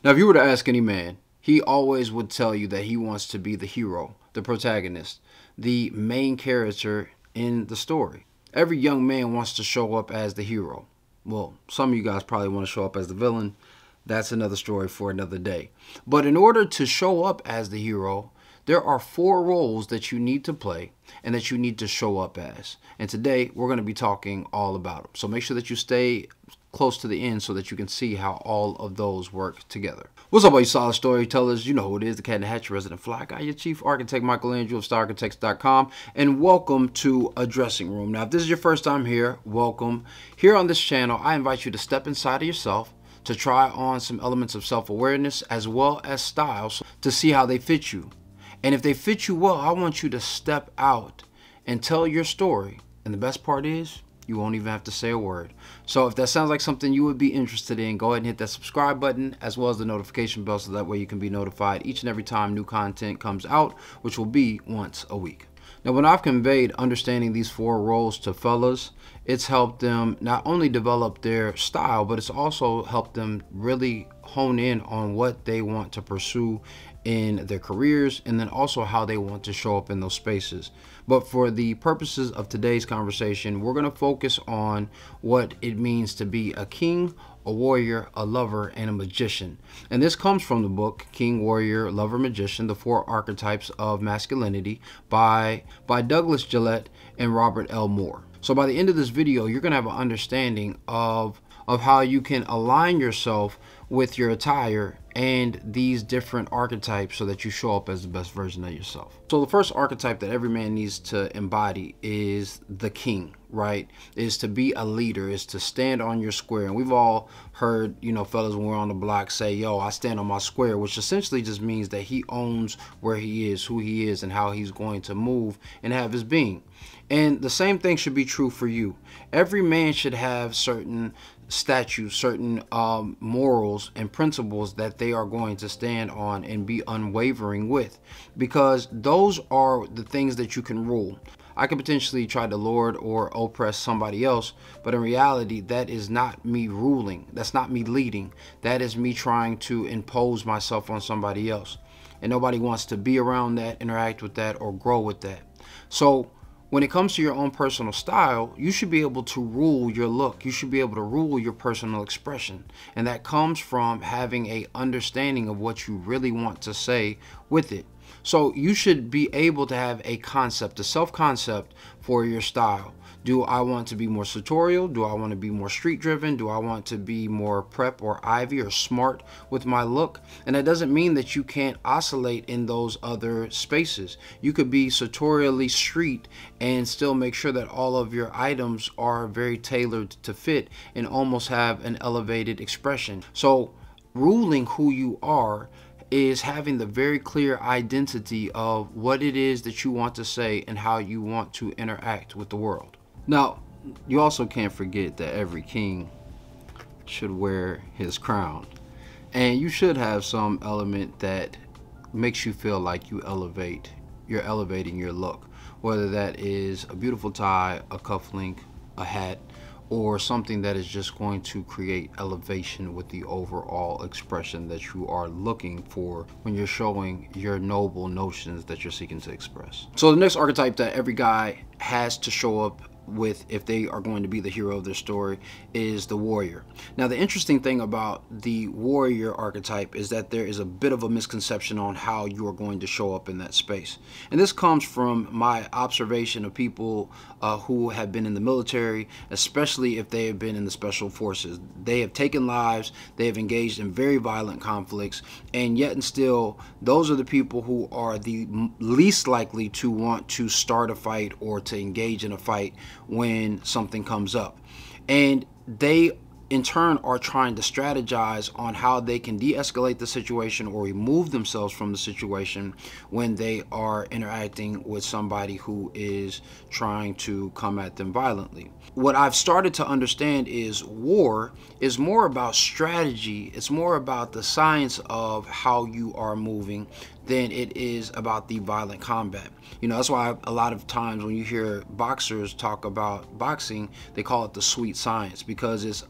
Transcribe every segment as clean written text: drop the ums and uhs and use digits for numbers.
Now, if you were to ask any man, he always would tell you that he wants to be the hero, the protagonist, the main character in the story. Every young man wants to show up as the hero. Well, some of you guys probably want to show up as the villain. That's another story for another day. But in order to show up as the hero, there are 4 roles that you need to play and that you need to show up as. And today, we're going to be talking all about them. So make sure that you stay close to the end so that you can see how all of those work together. What's up, all you solid storytellers? You know who it is, the Cat in the Hat, your resident fly guy, your chief architect, Michelangelo of StarArchitects.com, and welcome to A Dressing Room. Now, if this is your first time here, welcome. Here on this channel, I invite you to step inside of yourself, to try on some elements of self-awareness as well as styles to see how they fit you. And if they fit you well, I want you to step out and tell your story. And the best part is, you won't even have to say a word. So if that sounds like something you would be interested in, go ahead and hit that subscribe button as well as the notification bell so that way you can be notified each and every time new content comes out, which will be once a week. Now, when I've conveyed understanding these 4 roles to fellas, it's helped them not only develop their style, but it's also helped them really hone in on what they want to pursue in their careers, and then also how they want to show up in those spaces. But for the purposes of today's conversation, we're going to focus on what it means to be a king, a warrior, a lover, and a magician. And this comes from the book King, Warrior, Lover, Magician, The 4 Archetypes of Masculinity by Douglas Gillette and Robert L. Moore. So by the end of this video, you're going to have an understanding of how you can align yourself with your attire and these different archetypes so that you show up as the best version of yourself. So the first archetype that every man needs to embody is the king, right? Is to be a leader, is to stand on your square. And we've all heard, you know, fellas when we're on the block say, yo, I stand on my square, which essentially just means that he owns where he is, who he is, and how he's going to move and have his being. And the same thing should be true for you. Every man should have certain statutes, certain morals and principles that they are going to stand on and be unwavering with, because those are the things that you can rule. I could potentially try to lord or oppress somebody else, but in reality, that is not me ruling. That's not me leading. That is me trying to impose myself on somebody else. And nobody wants to be around that, interact with that, or grow with that. So when it comes to your own personal style, you should be able to rule your look. You should be able to rule your personal expression. And that comes from having an understanding of what you really want to say with it. So you should be able to have a concept, a self-concept for your style. Do I want to be more sartorial? Do I want to be more street driven? Do I want to be more prep or ivy or smart with my look? And that doesn't mean that you can't oscillate in those other spaces. You could be sartorially street and still make sure that all of your items are very tailored to fit and almost have an elevated expression. So ruling who you are is having the very clear identity of what it is that you want to say and how you want to interact with the world. Now, you also can't forget that every king should wear his crown. And you should have some element that makes you feel like you're elevating your look. Whether that is a beautiful tie, a cufflink, a hat, or something that is just going to create elevation with the overall expression that you are looking for when you're showing your noble notions that you're seeking to express. So the next archetype that every guy has to show up with if they are going to be the hero of their story is the warrior. Now, the interesting thing about the warrior archetype is that there is a bit of a misconception on how you are going to show up in that space. And this comes from my observation of people who have been in the military, especially if they have been in the special forces. They have taken lives, they have engaged in very violent conflicts, and yet and still, those are the people who are the least likely to want to start a fight or to engage in a fight when something comes up. And they in turn are trying to strategize on how they can de-escalate the situation or remove themselves from the situation when they are interacting with somebody who is trying to come at them violently. What I've started to understand is war is more about strategy. It's more about the science of how you are moving than it is about the violent combat. You know, that's why a lot of times when you hear boxers talk about boxing, they call it the sweet science, because it's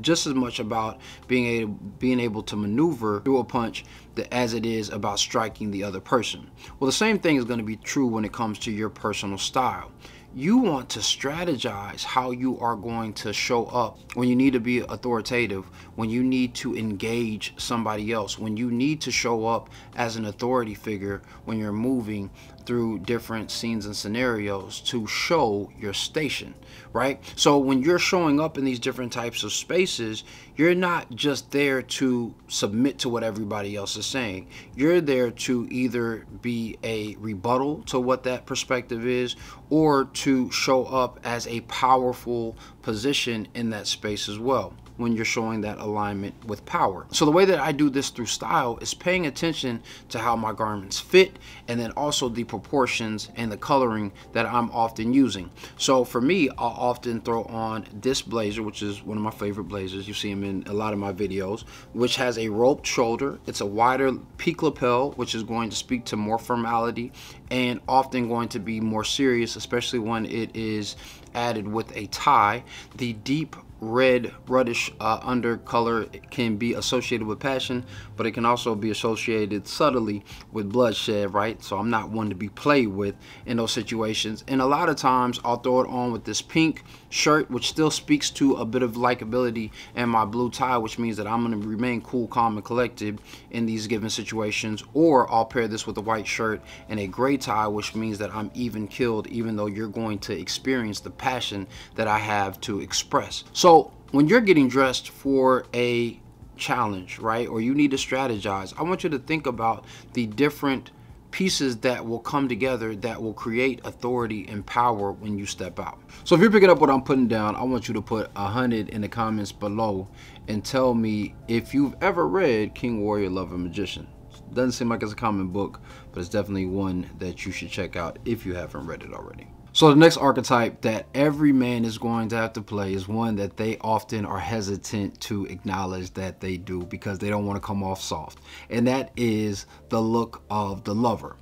just as much about being able to maneuver through a punch as it is about striking the other person. Well, the same thing is going to be true when it comes to your personal style. You want to strategize how you are going to show up when you need to be authoritative, when you need to engage somebody else, when you need to show up as an authority figure when you're moving through different scenes and scenarios to show your station, right? So when you're showing up in these different types of spaces, you're not just there to submit to what everybody else is saying. You're there to either be a rebuttal to what that perspective is, or to show up as a powerful position in that space as well, when you're showing that alignment with power. So the way that I do this through style is paying attention to how my garments fit, and then also the proportions and the coloring that I'm often using. So for me, I'll often throw on this blazer, which is one of my favorite blazers. You see them in a lot of my videos, which has a roped shoulder. It's a wider peak lapel, which is going to speak to more formality and often going to be more serious, especially when it is added with a tie. The deep red reddish undercolor can be associated with passion, but it can also be associated subtly with bloodshed, right? So I'm not one to be played with in those situations. And a lot of times I'll throw it on with this pink shirt, which still speaks to a bit of likability, and my blue tie, which means that I'm going to remain cool, calm, and collected in these given situations. Or I'll pair this with a white shirt and a gray tie, which means that I'm even killed, even though you're going to experience the passion that I have to express. So when you're getting dressed for a challenge, right, or you need to strategize, I want you to think about the different pieces that will come together that will create authority and power when you step out. So if you're picking up what I'm putting down, I want you to put 100 in the comments below and tell me if you've ever read King, Warrior, Lover, Magician. Doesn't seem like it's a common book, but it's definitely one that you should check out if you haven't read it already. So the next archetype that every man is going to have to play is one that they often are hesitant to acknowledge that they do because they don't want to come off soft. And that is the look of the lover.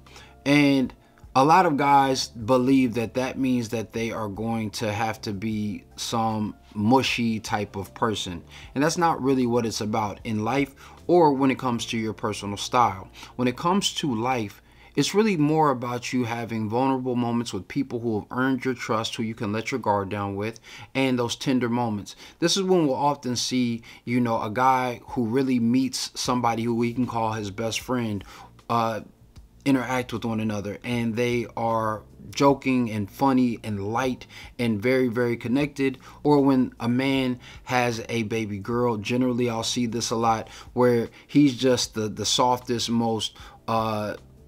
And a lot of guys believe that that means that they are going to have to be some mushy type of person. And that's not really what it's about in life or when it comes to your personal style. When it comes to life, it's really more about you having vulnerable moments with people who have earned your trust, who you can let your guard down with, and those tender moments. This is when we'll often see, you know, a guy who really meets somebody who we can call his best friend, interact with one another, and they are joking and funny and light and very, very connected. Or when a man has a baby girl, generally I'll see this a lot, where he's just the softest, most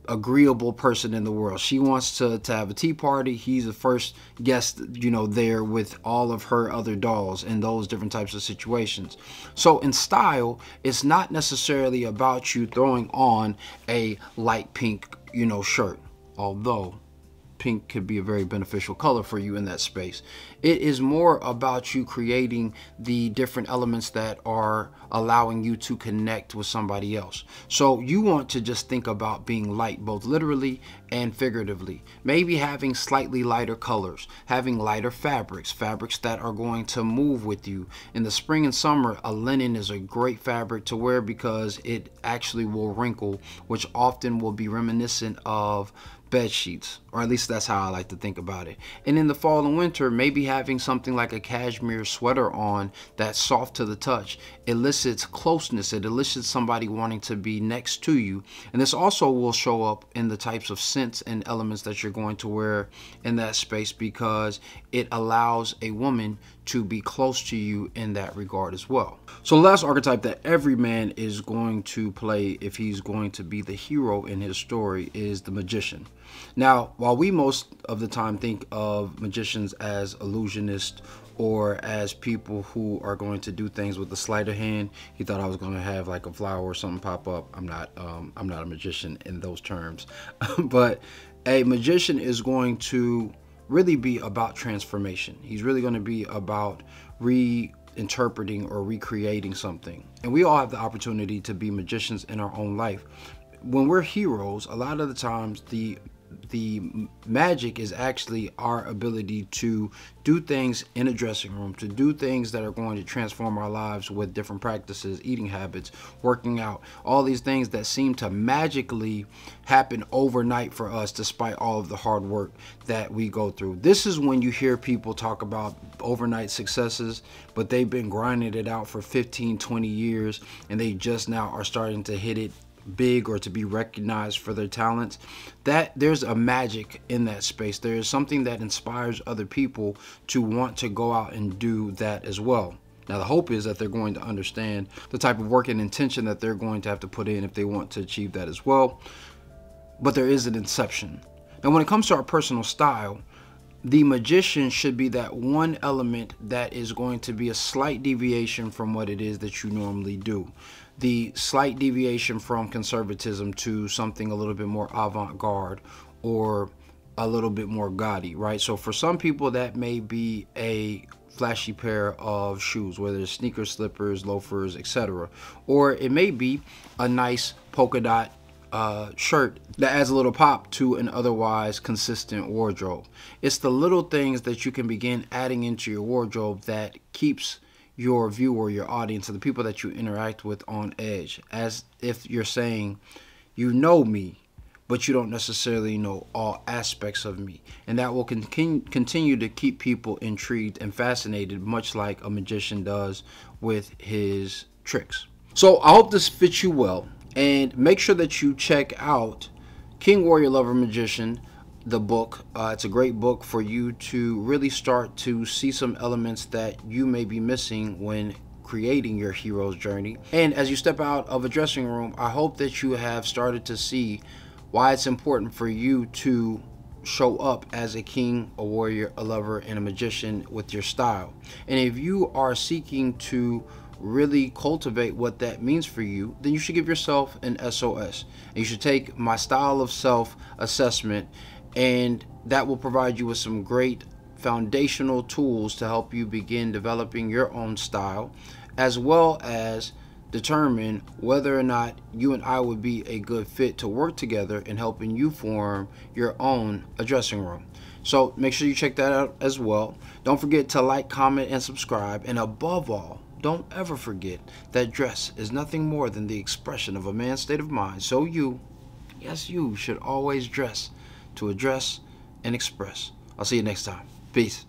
agreeable person in the world. She wants to have a tea party. He's the first guest, you know, there with all of her other dolls and those different types of situations. So in style, it's not necessarily about you throwing on a light pink, you know, shirt, although pink could be a very beneficial color for you in that space. It is more about you creating the different elements that are allowing you to connect with somebody else. So you want to just think about being light, both literally and figuratively. Maybe having slightly lighter colors, having lighter fabrics that are going to move with you. In the spring and summer, a linen is a great fabric to wear because it actually will wrinkle, which often will be reminiscent of bed sheets, or at least that's how I like to think about it. And in the fall and winter, maybe having something like a cashmere sweater on that's soft to the touch elicits closeness. It elicits somebody wanting to be next to you. And this also will show up in the types of scents and elements that you're going to wear in that space, because it allows a woman to be close to you in that regard as well. So the last archetype that every man is going to play if he's going to be the hero in his story is the magician. Now, while we most of the time think of magicians as illusionists or as people who are going to do things with a sleight of hand, he thought I was going to have like a flower or something pop up. I'm not a magician in those terms. But a magician is going to really be about transformation. He's really going to be about reinterpreting or recreating something. And we all have the opportunity to be magicians in our own life. when we're heroes, a lot of the times the magic is actually our ability to do things in a dressing room, to do things that are going to transform our lives with different practices, eating habits, working out, all these things that seem to magically happen overnight for us despite all of the hard work that we go through. This is when you hear people talk about overnight successes, but they've been grinding it out for 15, 20 years, and they just now are starting to hit it big or to be recognized for their talents. That there's a magic in that space. There is something that inspires other people to want to go out and do that as well. Now the hope is that they're going to understand the type of work and intention that they're going to have to put in if they want to achieve that as well. But there is an inception. Now when it comes to our personal style, the magician should be that one element that is going to be a slight deviation from what it is that you normally do. The slight deviation from conservatism to something a little bit more avant-garde or a little bit more gaudy, right? So for some people that may be a flashy pair of shoes, whether it's sneakers, slippers, loafers, etc. Or it may be a nice polka dot shirt that adds a little pop to an otherwise consistent wardrobe. It's the little things that you can begin adding into your wardrobe that keeps your viewer, your audience, and the people that you interact with on edge, as if you're saying, you know me, but you don't necessarily know all aspects of me. And that will continue to keep people intrigued and fascinated, much like a magician does with his tricks. So I hope this fits you well, and make sure that you check out King Warrior Lover Magician, the book. It's a great book for you to really start to see some elements that you may be missing when creating your hero's journey. And as you step out of a dressing room, I hope that you have started to see why it's important for you to show up as a king, a warrior, a lover, and a magician with your style. And if you are seeking to really cultivate what that means for you, then you should give yourself an SOS. And you should take my style of self assessment, and that will provide you with some great foundational tools to help you begin developing your own style, as well as determine whether or not you and I would be a good fit to work together in helping you form your own dressing room. So make sure you check that out as well. Don't forget to like, comment, and subscribe. And above all, don't ever forget that dress is nothing more than the expression of a man's state of mind. So you, yes you, should always dress to address and express. I'll see you next time. Peace.